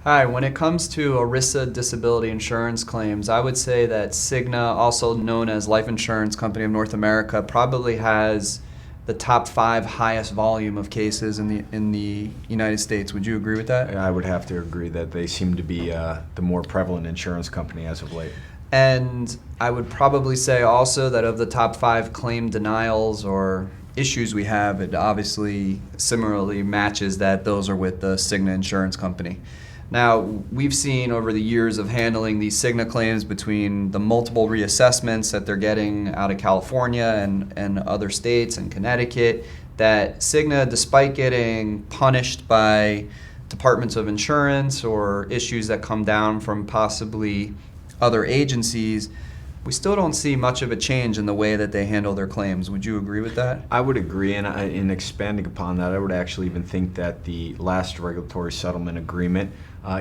Hi, when it comes to ERISA disability insurance claims, I would say that Cigna, also known as Life Insurance Company of North America, probably has the top 5 highest volume of cases in the United States. Would you agree with that? I would have to agree that they seem to be the more prevalent insurance company as of late. And I would probably say also that of the top 5 claim denials or issues we have, it obviously similarly matches that those are with the Cigna Insurance Company. Now, we've seen over the years of handling these Cigna claims between the multiple reassessments that they're getting out of California and other states and Connecticut, that Cigna, despite getting punished by departments of insurance or issues that come down from possibly other agencies, we still don't see much of a change in the way that they handle their claims. Would you agree with that? I would agree, and in expanding upon that, I would actually even think that the last regulatory settlement agreement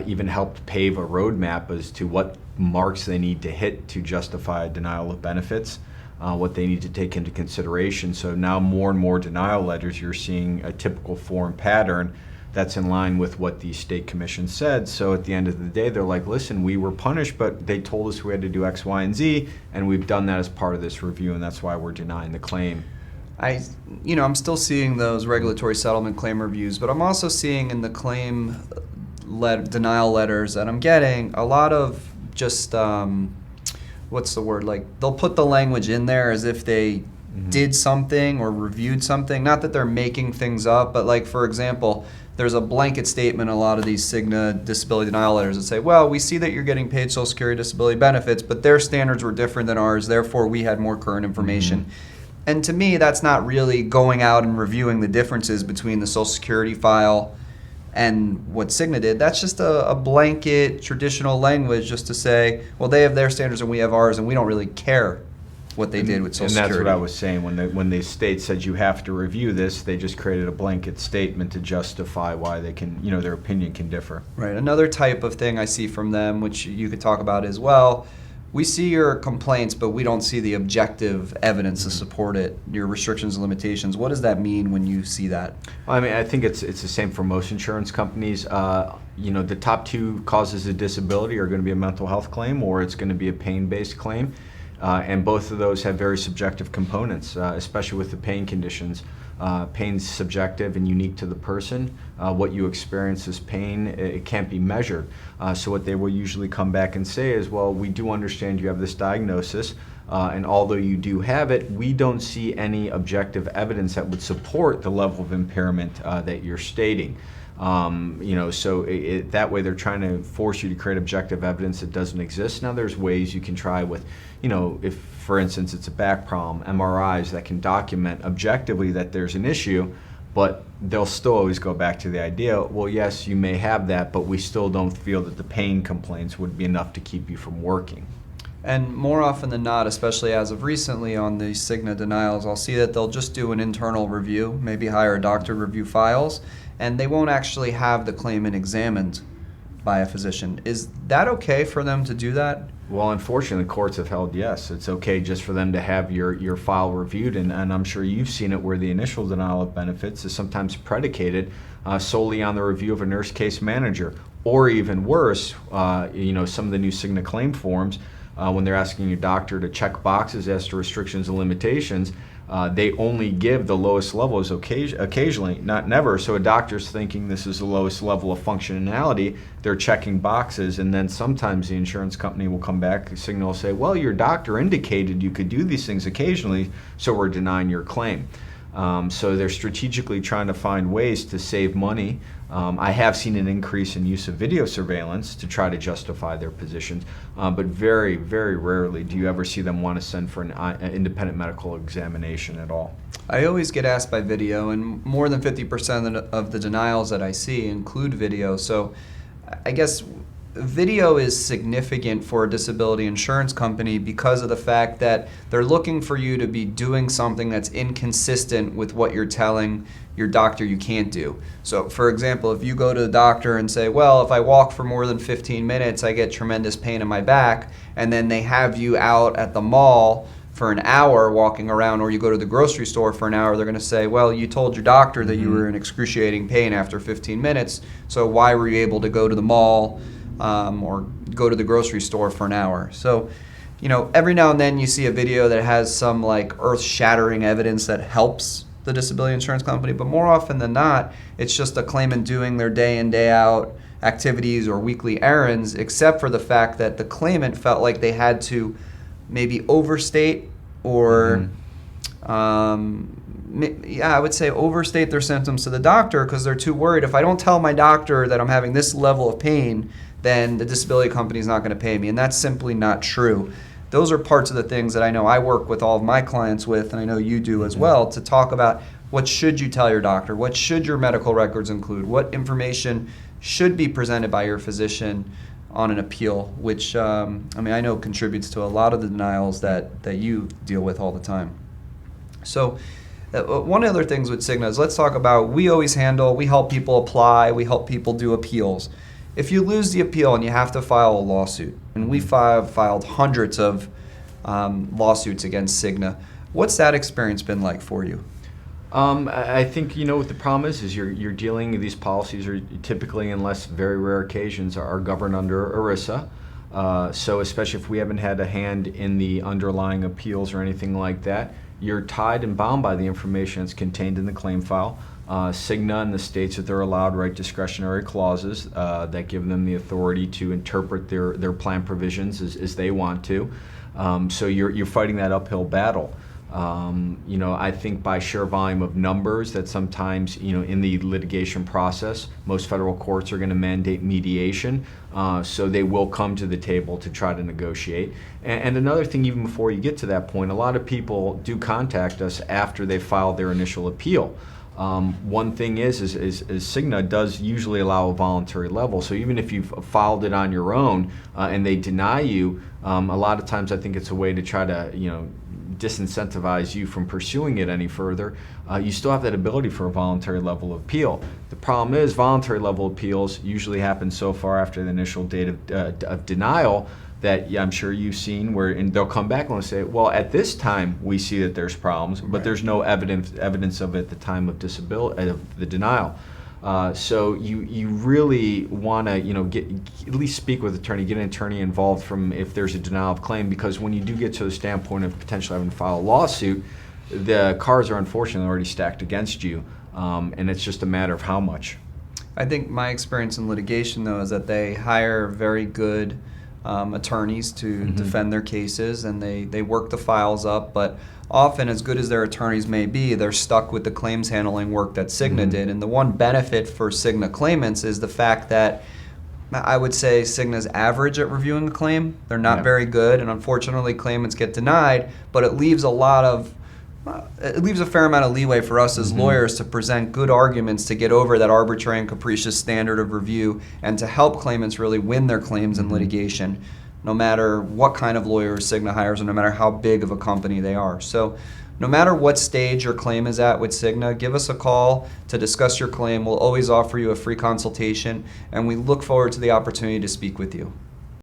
even helped pave a roadmap as to what marks they need to hit to justify a denial of benefits, what they need to take into consideration. So now more and more denial letters, you're seeing a typical form pattern that's in line with what the state commission said. So at the end of the day, they're like, listen, we were punished, but they told us we had to do X, Y, and Z, and we've done that as part of this review, and that's why we're denying the claim. I'm still seeing those regulatory settlement claim reviews, but I'm also seeing in the claim denial letters that I'm getting a lot of just, what's the word, like they'll put the language in there as if they did something or reviewed something. Not that they're making things up, but like, for example, there's a blanket statement in a lot of these Cigna disability denial letters that say, well, we see that you're getting paid Social Security disability benefits, but their standards were different than ours, therefore we had more current information. And to me, that's not really going out and reviewing the differences between the Social Security file and what Cigna did. That's just a blanket traditional language just to say, well, they have their standards and we have ours, and we don't really care what they did with Social Security. And that's what I was saying. When the state said you have to review this, they just created a blanket statement to justify why they can, their opinion can differ. Right. Another type of thing I see from them, which you could talk about as well, we see your complaints, but we don't see the objective evidence to support it, your restrictions and limitations. What does that mean when you see that? I mean, I think it's the same for most insurance companies. The top 2 causes of disability are going to be a mental health claim or it's going to be a pain-based claim. And both of those have very subjective components, especially with the pain conditions. Pain's subjective and unique to the person. What you experience as pain, it can't be measured. So what they will usually come back and say is, well, we do understand you have this diagnosis, and although you do have it, we don't see any objective evidence that would support the level of impairment that you're stating. So that way they're trying to force you to create objective evidence that doesn't exist. Now there's ways you can try with, if for instance it's a back problem, MRIs that can document objectively that there's an issue, but they'll still always go back to the idea, well, yes, you may have that, but we still don't feel that the pain complaints would be enough to keep you from working. And more often than not, especially as of recently on the Cigna denials, I'll see that they'll just do an internal review, maybe hire a doctor to review files, and they won't actually have the claimant examined by a physician. Is that okay for them to do that? Well, unfortunately, courts have held yes. It's okay just for them to have your file reviewed, and I'm sure you've seen it where the initial denial of benefits is sometimes predicated solely on the review of a nurse case manager, or even worse, some of the new Cigna claim forms, when they're asking your doctor to check boxes as to restrictions and limitations, they only give the lowest levels occasionally, not never. So a doctor's thinking this is the lowest level of functionality. They're checking boxes, and then sometimes the insurance company will come back, Cigna will say, well, your doctor indicated you could do these things occasionally, so we're denying your claim. So they're strategically trying to find ways to save money. I have seen an increase in use of video surveillance to try to justify their positions, but very, very rarely do you ever see them want to send for an independent medical examination at all. I always get asked by video, and more than 50% of the denials that I see include video. So I guess video is significant for a disability insurance company because of the fact that they're looking for you to be doing something that's inconsistent with what you're telling your doctor you can't do. So for example, if you go to the doctor and say, well, if I walk for more than 15 minutes, I get tremendous pain in my back, and then they have you out at the mall for for an hour walking around, or you go to the grocery store for an hour, they're going to say, well, you told your doctor that you were in excruciating pain after 15 minutes, so why were you able to go to the mall or go to the grocery store for an hour? So, every now and then you see a video that has some like earth-shattering evidence that helps the disability insurance company, but more often than not, it's just a claimant doing their day in, day out activities or weekly errands, except for the fact that the claimant felt like they had to maybe overstate or I would say overstate their symptoms to the doctor because they're too worried. If I don't tell my doctor that I'm having this level of pain, then the disability company is not going to pay me, and that's simply not true. Those are parts of the things that I know I work with all of my clients with, and I know you do as well, to talk about what should you tell your doctor, what should your medical records include, what information should be presented by your physician on an appeal, which I know contributes to a lot of the denials that you deal with all the time. So one of the other things with Cigna is let's talk about we help people apply, we help people do appeals. If you lose the appeal and you have to file a lawsuit, and we filed hundreds of lawsuits against Cigna, what's that experience been like for you? I think what the problem is you're dealing, these policies are typically, unless very rare occasions, are governed under ERISA. So especially if we haven't had a hand in the underlying appeals or anything like that, you're tied and bound by the information that's contained in the claim file. Cigna and the states that they're allowed write discretionary clauses that give them the authority to interpret their plan provisions as they want to. So you're fighting that uphill battle. I think by sheer volume of numbers that sometimes, in the litigation process, most federal courts are going to mandate mediation, so they will come to the table to try to negotiate. And another thing, even before you get to that point, a lot of people do contact us after they filed their initial appeal. One thing is Cigna does usually allow a voluntary level, so even if you've filed it on your own and they deny you, a lot of times I think it's a way to try to, disincentivize you from pursuing it any further. You still have that ability for a voluntary level of appeal. The problem is voluntary level appeals usually happen so far after the initial date of denial that I'm sure you've seen and they'll come back and say, well, at this time we see that there's problems, but there's no evidence of it at the time of the denial. So you really want to at least speak with an attorney, get an attorney involved from if there's a denial of claim, because when you do get to the standpoint of potentially having to file a lawsuit, the cards are unfortunately already stacked against you, and it's just a matter of how much. I think my experience in litigation, though, is that they hire very good attorneys to defend their cases, and they work the files up, but often, as good as their attorneys may be, they're stuck with the claims handling work that Cigna did. And the one benefit for Cigna claimants is the fact that I would say Cigna's average at reviewing a claim. They're not very good, and unfortunately claimants get denied, but it leaves a fair amount of leeway for us as lawyers to present good arguments to get over that arbitrary and capricious standard of review and to help claimants really win their claims in litigation, no matter what kind of lawyer Cigna hires or no matter how big of a company they are. So no matter what stage your claim is at with Cigna, give us a call to discuss your claim. We'll always offer you a free consultation, and we look forward to the opportunity to speak with you.